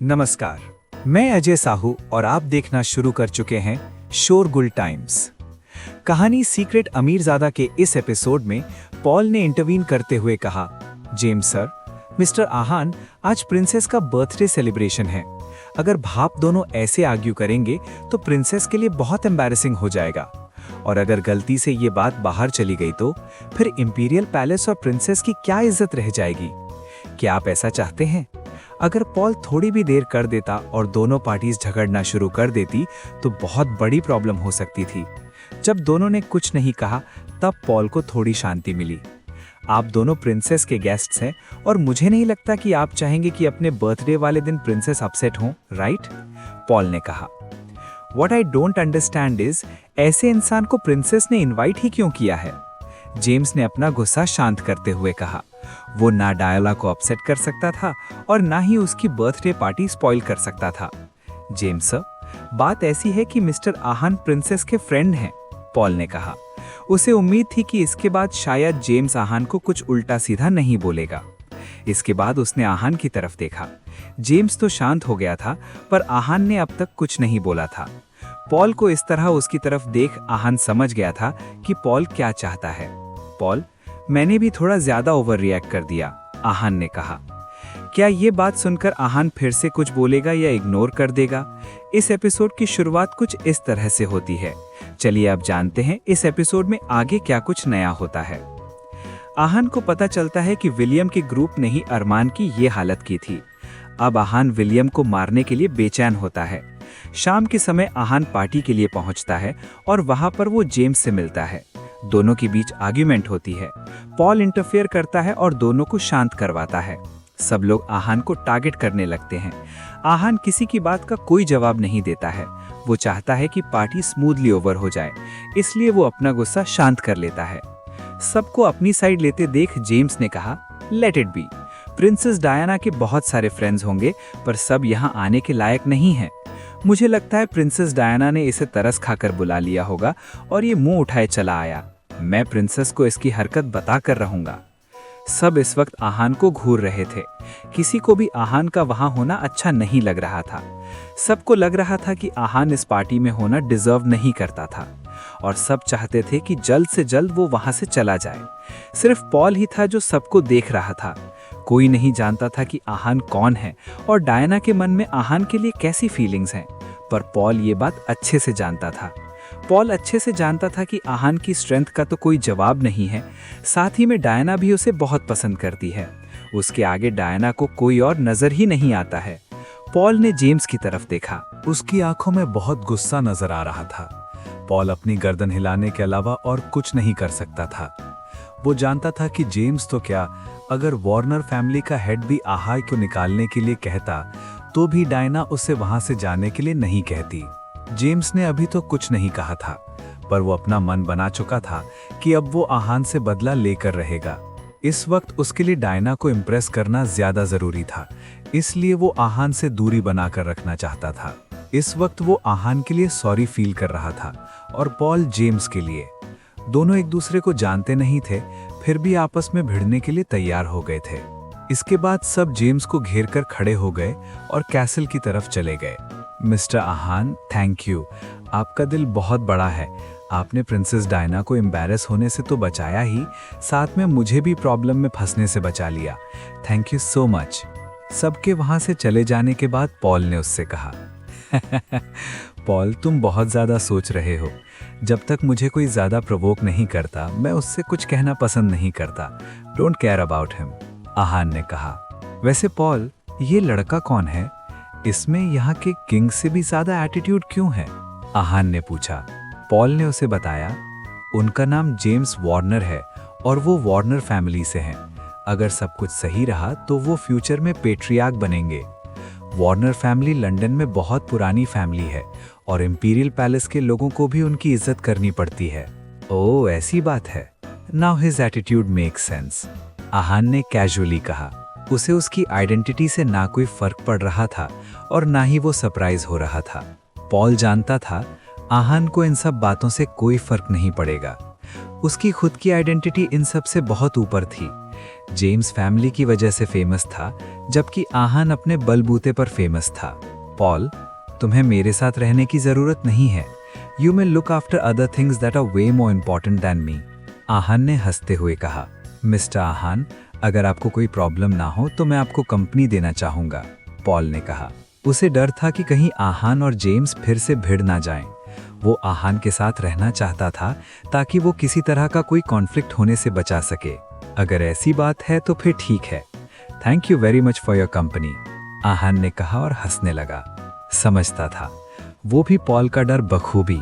नमस्कार, मैं अजय साहू और आप देखना शुरू कर चुके हैं शोरगुल टाइम्स। कहानी सीक्रेट अमीरजादा के इस एपिसोड में पॉल ने इंटरवीन करते हुए कहा, जेम्स सर, मिस्टर आहान, आज प्रिंसेस का बर्थडे सेलिब्रेशन है। अगर भाप दोनों ऐसे आर्ग्यू करेंगे तो प्रिंसेस के लिए बहुत एम्बैरेसिंग हो जाएगा। और अगर गलती से ये बात बाहर चली गई तो फिर इंपीरियल पैलेस और प्रिंसेस की क्या इज्जत रह जाएगी। क्या आप ऐसा चाहते हैं? अगर पॉल थोड़ी भी देर कर देता और दोनों पार्टीज झगड़ना शुरू कर देती तो बहुत बड़ी प्रॉब्लम हो सकती थी। जब दोनों ने कुछ नहीं कहा तब पॉल को थोड़ी शांति मिली। आप दोनों प्रिंसेस के गेस्ट्स हैं और मुझे नहीं लगता कि आप चाहेंगे कि अपने बर्थडे वाले दिन प्रिंसेस अपसेट हों, राइट? पॉल ने कहा। What I don't understand is, ऐसे इंसान को प्रिंसेस ने इनवाइट ही क्यों किया है? जेम्स ने अपना गुस्सा शांत करते हुए कहा। वो ना डायला को अपसेट कर सकता था और ना ही उसकी बर्थडे पार्टी स्पॉइल कर सकता था। जेम्स सर, बात ऐसी है कि मिस्टर आहान प्रिंसेस के फ्रेंड हैं, पॉल ने कहा। उसे उम्मीद थी कि इसके बाद शायद जेम्स आहान को कुछ उल्टा सीधा नहीं बोलेगा। इसके बाद उसने आहान की तरफ देखा। जेम्स तो शांत हो गया था पर आहान ने अब तक कुछ नहीं बोला था। पॉल को इस तरह उसकी तरफ देख आहान समझ गया था कि पॉल क्या चाहता है। पॉल, मैंने भी थोड़ा ज्यादा ओवर रिएक्ट कर दिया, आहान ने कहा। क्या ये बात सुनकर आहान फिर से कुछ बोलेगा या इग्नोर कर देगा? इस एपिसोड की शुरुआत कुछ इस तरह से होती है। चलिए अब जानते हैं इस एपिसोड में आगे क्या कुछ नया होता है। आहान को पता चलता है कि विलियम के ग्रुप ने ही अरमान की ये हालत की थी। अब आहान विलियम को मारने के लिए बेचैन होता है। शाम के समय आहान पार्टी के लिए पहुंचता है और वहां पर वो जेम्स से मिलता है। दोनों के बीच आर्ग्यूमेंट होती है। पॉल इंटरफेयर करता है और दोनों को शांत करवाता है। सब लोग आहान को टारगेट करने लगते हैं। आहान किसी की बात का कोई जवाब नहीं देता है। वो चाहता है कि पार्टी स्मूथली ओवर हो जाए, इसलिए वो अपना गुस्सा शांत कर लेता है। सबको अपनी साइड लेते देख जेम्स ने कहा, let it be. Princess Diana के बहुत सारे फ्रेंड्स होंगे पर सब यहाँ आने के लायक नहीं हैं। मुझे लगता है प्रिंसेस डायना ने इसे तरस खाकर बुला लिया होगा और ये मुंह उठाए चला आया। मैं प्रिंसेस को इसकी हरकत बता कर रहूंगा। सब इस वक्त आहान को घूर रहे थे। किसी को भी आहान का वहां होना अच्छा नहीं लग रहा था। सबको लग रहा था कि आहान इस पार्टी में होना डिजर्व नहीं करता था और सब चाहते थे कि जल्द से जल्द वो वहां से चला जाए। सिर्फ पॉल ही था जो सबको देख रहा था। कोई नहीं जानता था कि आहान कौन है और डायना के मन में आहान के लिए कैसी फीलिंग्स हैं, पर पॉल ये बात अच्छे से जानता था। पॉल अच्छे से जानता था कि आहान की स्ट्रेंथ का तो कोई जवाब नहीं है। साथ ही में डायना भी उसे बहुत पसंद करती है। उसके आगे डायना को कोई और नजर ही नहीं आता है। पॉल ने जेम्स की तरफ देखा। उसकी आंखों में बहुत गुस्सा नजर आ रहा था। पॉल अपनी गर्दन हिलाने के अलावा और कुछ नहीं कर सकता था। वो जानता था कि जेम्स तो क्या, अगर वार्नर फैमिली का हेड भी आहान को निकालने के लिए कहता तो भी डायना उसे वहां से जाने के लिए नहीं कहती। जेम्स ने अभी तो कुछ नहीं कहा था, पर वो अपना मन बना चुका था कि अब वो आहान से बदला लेकर रहेगा। इस वक्त उसके लिए डायना को इम्प्रेस करना ज्यादा जरूरी था, इसलिए वो आहान से दूरी बनाकर रखना चाहता था। इस वक्त वो आहान के लिए सॉरी फील कर रहा था और पॉल जेम्स के लिए। दोनों एक दूसरे को जानते नहीं थे, फिर भी आपस में भिड़ने के लिए तैयार हो गए थे। इसके बाद सब जेम्स को घेर कर खड़े हो गए और कैसल की तरफ चले गए। Mister Aahan, thank you. आपका दिल बहुत बड़ा है। आपने प्रिंसेस डायना को एम्बैरेस होने से तो बचाया ही, साथ में मुझे भी प्रॉब्लम में फंसने से बचा लिया। Thank you so much. सबके वहां से चले जाने के बाद पॉल ने उससे कहा, पॉल, तुम बहुत ज्यादा सोच रहे हो। जब तक मुझे कोई ज्यादा प्रोवोक नहीं करता मैं उससे कुछ कहना पसंद नहीं करता। डोंट केयर अबाउट हिम, आहान ने कहा। वैसे पॉल, ये लड़का कौन है? इसमें यहाँ के किंग से भी ज्यादा एटीट्यूड क्यों है? आहान ने पूछा। पॉल ने उसे बताया, उनका नाम जेम्स वार्नर है और वो वार्नर फैमिली से हैं। अगर सब कुछ सही रहा तो वो फ्यूचर में पेट्रियार्क बनेंगे। वार्नर फैमिली लंदन में बहुत पुरानी फैमिली है और इंपीरियल पैलेस के लोगों को भी उनकी इज्जत करनी पड़ती है। ओह, ऐसी बात है। Now his attitude makes sense, Aahan ने कैजुअली कहा। उसे उसकी आइडेंटिटी से ना कोई फर्क पड़ रहा था और ना ही वो सरप्राइज हो रहा था। पॉल जानता था आहान को इन सब बातों से कोई फर्क नहीं पड़ेगा। उसकी खुद की आइडेंटिटी इन सब से बहुत ऊपर थी। जेम्स फैमिली की वजह से फेमस था, जबकि आहान अपने बलबूते पर फेमस था। पॉल, तुम्हें मेरे साथ रहने की जरूरत नहीं है। You may look after other things that are way more important than me. Aahan ने हंसते हुए कहा, मिस्टर आहान, अगर आपको कोई प्रॉब्लम ना हो तो मैं आपको कंपनी देना चाहूंगा। पॉल ने कहा। उसे डर था कि कहीं आहान और जेम्स फिर से भिड़ ना जाएं। वो आहान के साथ रहना चाहता था ताकि वो किसी तरह का कोई कॉन्फ्लिक्ट होने से बचा सके। अगर ऐसी बात है तो फिर ठीक है। Thank you very much for your company, Aahan ने कहा और हंसने लगा। समझता था वो भी पॉल का डर बखूबी।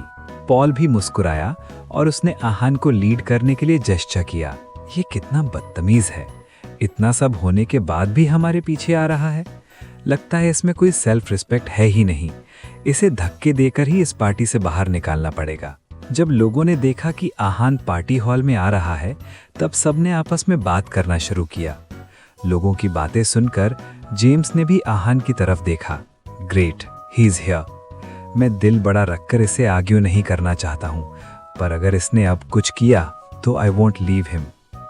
पॉल भी मुस्कुराया और उसने आहान को लीड करने के लिए जेस्चर किया। ये कितना बदतमीज है, इतना सब होने के बाद भी हमारे पीछे आ रहा है। लगता है इसमें कोई सेल्फ रिस्पेक्ट है ही नहीं। इसे धक्के देकर ही इस पार्टी से बाहर निकालना पड़ेगा। जब लोगों ने देखा कि आहान पार्टी हॉल में आ रहा है, तब सबने आपस में बात करना शुरू किया। लोगों की बातें सुनकर जेम्स ने भी आहान की तरफ देखा। Great, he is here. मैं दिल बड़ा रखकर इसे आर्ग्यू नहीं करना चाहता हूं, पर अगर इसने अब कुछ किया तो I won't leave him,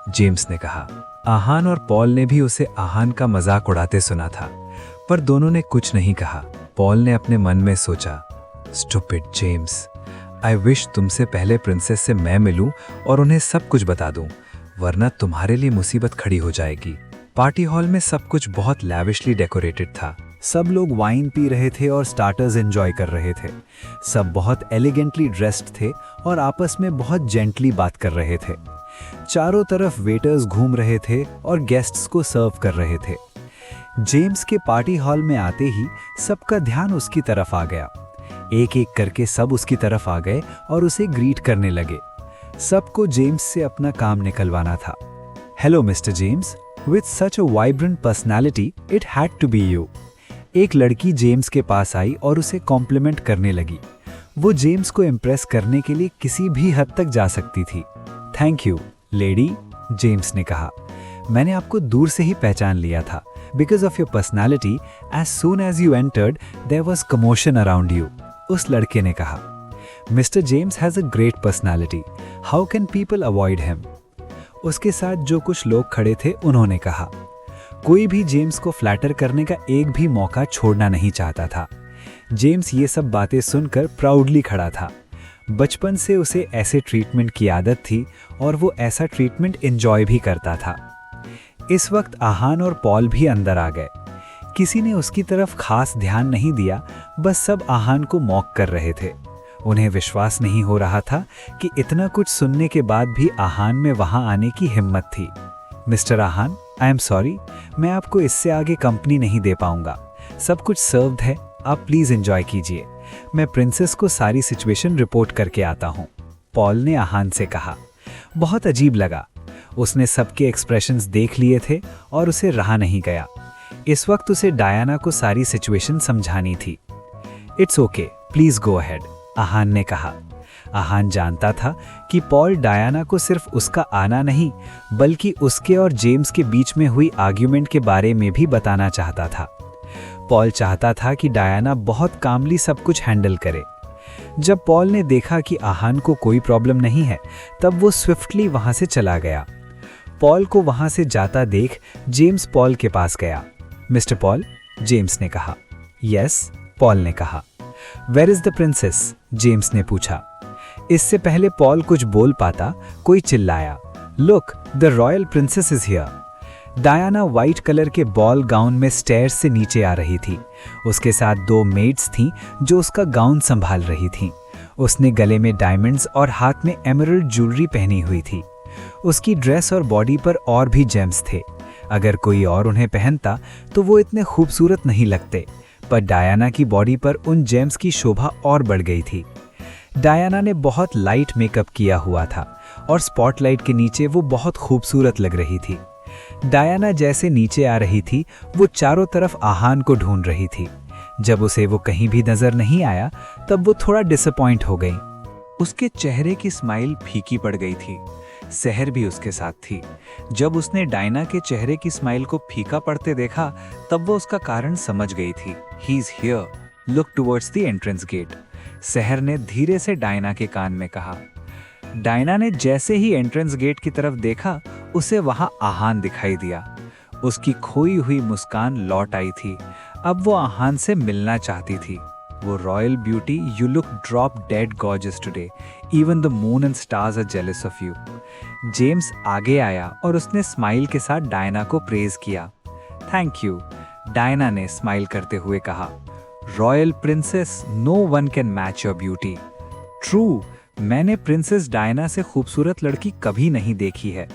James ने कहा। आहान और पॉल ने भी उसे आहान का मजाक उड़ाते सुना था, पर दोनों ने कुछ नहीं कहा। पॉल ने अपने मन में सोचा, स्टूपिड जेम्स, आई विश तुमसे पहले प्रिंसेस से मैं मिलूं और उन्हें सब कुछ बता दूं, वरना तुम्हारे लिए मुसीबत खड़ी हो जाएगी। पार्टी हॉल में सब कुछ बहुत लैविशली डेकोरेटेड था। सब लोग वाइन पी रहे थे और स्टार्टर्स एंजॉय कर रहे थे। सब बहुत एलिगेंटली ड्रेस्ड थे और आपस में बहुत जेंटली बात कर रहे थे। चारों तरफ वेटर्स घूम रहे थे और गेस्ट्स को सर्व कर रहे थे। जेम्स के पार्टी हॉल में आते ही सबका ध्यान उसकी तरफ आ गया। एक एक करके सब उसकी तरफ आ गए और उसे ग्रीट करने लगे। सबको जेम्स से अपना काम निकलवाना था। Hello Mister James, with such a vibrant personality it had to be you. एक लड़की जेम्स के पास आई और उसे कॉम्प्लीमेंट करने लगी। वो जेम्स को इम्प्रेस करने के लिए किसी भी हद तक जा सकती थी। थैंक यू लेडी, जेम्स ने कहा। मैंने आपको दूर से ही पहचान लिया था। Because of your personality, as soon as you entered, there was commotion around you. उस लड़के ने कहा। Mr. James has a great personality. How can people avoid him? उसके साथ जो कुछ लोग खड़े थे उन्होंने कहा। कोई भी जेम्स को फ्लैटर करने का एक भी मौका छोड़ना नहीं चाहता था। जेम्स ये सब बातें सुनकर प्राउडली खड़ा था। बचपन से उसे ऐसे ट्रीटमेंट की आदत थी और वो ऐसा ट्रीटमेंट एंजॉय भी करता था। इस वक्त आहान और पॉल भी अंदर आ गए। किसी ने उसकी तरफ खास ध्यान नहीं दिया, बस सब आहान को मॉक कर रहे थे। उन्हें विश्वास नहीं हो रहा था कि इतना कुछ सुनने के बाद भी आहान में वहां आने की हिम्मत थी। Mister Ahaan, I am sorry, मैं आपको इससे आगे कंपनी नहीं दे पाऊंगा। सब कुछ सर्व्ड है, आप प्लीज एंजॉय कीजिए। मैं प्रिंसेस को सारी सिचुएशन रिपोर्ट करके आता हूँ, पॉल ने आहान से कहा। बहुत अजीब लगा। उसने सबके एक्सप्रेशंस देख लिए थे और उसे रहा नहीं गया। इस वक्त उसे डायना को सारी सिचुएशन समझानी थी। It's okay, please go ahead, Aahan ने कहा। आहान जानता था कि पॉल डायना को सिर्फ उसका आना नहीं, बल्कि उसके और जेम्स के बीच में हुई आर्ग्यूमेंट के बारे में भी बताना चाहता था। पॉल चाहता था कि डायना बहुत कामली सब कुछ हैंडल करे। जब पॉल ने देखा कि आहान को कोई प्रॉब्लम नहीं है, तब वो स्विफ्टली वहां से चला गया। पॉल को वहां से जाता देख जेम्स पॉल के पास गया। मिस्टर पॉल, जेम्स ने कहा। यस, पॉल ने कहा। Where is the princess, James ने पूछा। इससे पहले पॉल कुछ बोल पाता, कोई चिल्लाया, look, the royal princess is here. Diana white colour के बॉल गाउन में स्टेयर्स से नीचे आ रही थी। उसके साथ 2 मेड्स थीं जो उसका गाउन संभाल रही थीं। उसने गले में डायमंड्स और हाथ में एमरल्ड ज्वेलरी पहनी हुई थी। उसकी ड्रेस और बॉडी पर और भी जेम्स थे। अगर कोई और उन्हें पहनता तो वो इतने खूबसूरत नहीं लगते, पर डायना की बॉडी पर उन जेम्स की शोभा और बढ़ गई थी। डायना ने बहुत लाइट मेकअप किया हुआ था और स्पॉटलाइट के नीचे वो बहुत खूबसूरत लग रही थी। डायना जैसे नीचे आ रही थी, वो चारों तरफ आहान को ढूंढ रही थी। जब उसे वो कहीं भी नजर नहीं आया, तब वो थोड़ा डिसअपॉइंट हो गई। उसके चेहरे की स्माइल फीकी पड़ गई थी। सहर भी उसके साथ थी। जब उसने डायना के चेहरे की स्माइल को फीका पड़ते देखा, तब वो उसका कारण समझ गई थी। He is here, look towards the entrance gate, Sahar ने धीरे से डायना के कान में कहा। डायना ने जैसे ही एंट्रेंस गेट की तरफ देखा, उसे वहां आहान दिखाई दिया। उसकी खोई हुई मुस्कान लौट आई थी। अब वो आहान से मिलना चाहती थी। वो royal beauty, you look drop dead gorgeous today, even the moon and stars are jealous of you. James आगे आया और उसने स्माइल के साथ डायना को प्रेज किया। थैंक यू, डायना ने स्माइल करते हुए कहा। Royal princess, no one can match your beauty. True, मैंने प्रिंसेस डायना से खूबसूरत लड़की कभी नहीं देखी है।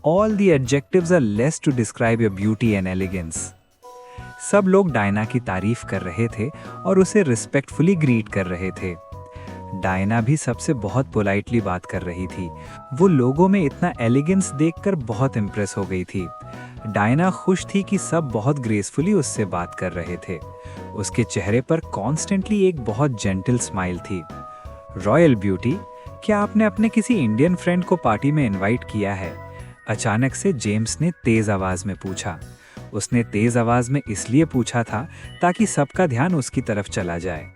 All the adjectives are less to describe your beauty and elegance. सब लोग डायना की तारीफ कर रहे थे और उसे रिस्पेक्टफुली ग्रीट कर रहे थे। डायना भी सबसे बहुत पोलाइटली बात कर रही थी। वो लोगों में इतना एलिगेंस देखकर बहुत इम्प्रेस हो गई थी। डायना खुश थी कि सब बहुत ग्रेसफुली उससे बात कर रहे थे। उसके चेहरे पर कॉन्स्टेंटली एक बहुत जेंटल स्माइल थी। रॉयल ब्यूटी, क्या आपने अपने किसी इंडियन फ्रेंड को पार्टी में इनवाइट किया है? अचानक से जेम्स ने तेज आवाज में पूछा। उसने तेज आवाज में इसलिए पूछा था ताकि सबका ध्यान उसकी तरफ चला जाए।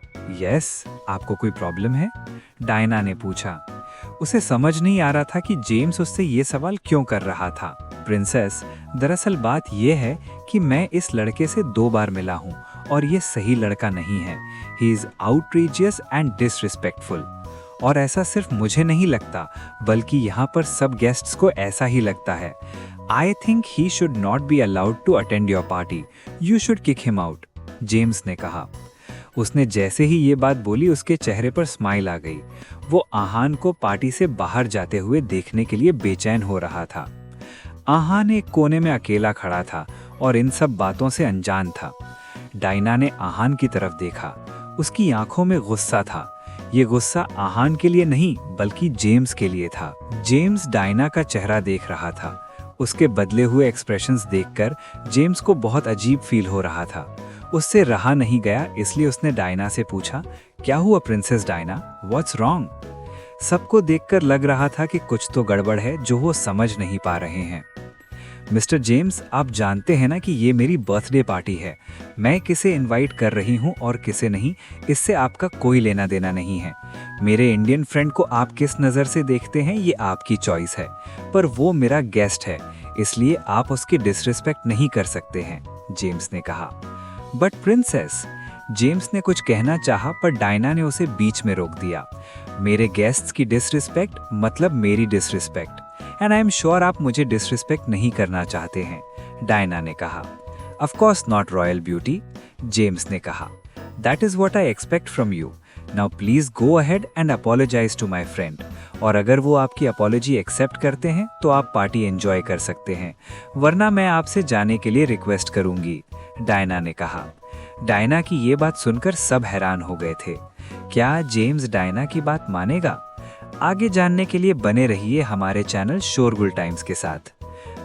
यस, आपको कोई प्रॉब्लम है? डायना ने पूछा। उसे समझ नहीं आ रहा था कि जेम्स उससे ये सवाल क्यों कर रहा था। प्रिंसेस, दरअसल बात यह है कि मैं इस लड़के से 2 बार मिला हूँ और ये सही लड़का नहीं है। He is outrageous and disrespectful. और ऐसा सिर्फ मुझे नहीं लगता, बल्कि यहाँ पर सब गेस्ट्स को ऐसा ही लगता है। I think he should not be allowed to attend your party. You should kick him out. James ने कहा। उसने जैसे ही ये बात बोली, उसके चेहरे पर स्माइल आ गई। वो आहान को पार्टी से बाहर जाते हुए देखने के लिए बेचैन हो रहा था। आहान एक कोने में अकेला खड़ा था और इन सब बातों से अनजान था। डायना ने आहान की तरफ देखा। उसकी आंखों में गुस्सा था। ये गुस्सा आहान के लिए नहीं, बल्कि जेम्स के लिए था। जेम्स डायना का चेहरा देख रहा था। उसके बदले हुए एक्सप्रेशंस देखकर जेम्स को बहुत अजीब फील हो रहा था। उससे रहा नहीं गया, इसलिए उसने डायना से पूछा, क्या हुआ प्रिंसेस डायना? What's wrong? सबको देखकर लग रहा था कि कुछ तो गड़बड़ है जो वो समझ नहीं पा रहे हैं। मिस्टर जेम्स, आप जानते हैं ना कि ये मेरी बर्थडे पार्टी है। मैं किसे इनवाइट कर रही हूँ और किसे नहीं, इससे आपका कोई लेना देना नहीं है। मेरे इंडियन फ्रेंड को आप किस नज़र से देखते हैं ये आपकी चॉइस है, पर वो मेरा गेस्ट है, इसलिए आप उसकी डिसरिस्पेक्ट नहीं कर सकते हैं, जेम्स ने कहा। बट प्रिंसेस, जेम्स ने कुछ कहना चाहा, पर डायना ने उसे बीच में रोक दिया। मेरे गेस्ट्स की डिसरिस्पेक्ट मतलब मेरी disrespect, and I am sure आप मुझे डिसरिस्पेक्ट नहीं करना चाहते हैं, डायना ने कहा। Of course not royal beauty, James ने कहा। That is what I expect from you. Now please go ahead and apologise to my friend. और अगर वो आपकी अपॉलॉजी एक्सेप्ट करते हैं तो आप पार्टी एंजॉय कर सकते हैं, वरना मैं आपसे जाने के लिए रिक्वेस्ट करूंगी, डायना ने कहा। डायना की ये बात सुनकर सब हैरान हो गए थे। क्या जेम्स डायना की बात मानेगा? आगे जानने के लिए बने रहिए हमारे चैनल शोरगुल टाइम्स के साथ।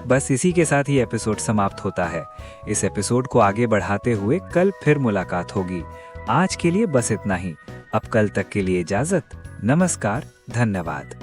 बस इसी के साथ ही एपिसोड समाप्त होता है। इस एपिसोड को आगे बढ़ाते हुए कल फिर मुलाकात होगी। आज के लिए बस इतना ही। अब कल तक के लिए इजाजत। नमस्कार, धन्यवाद।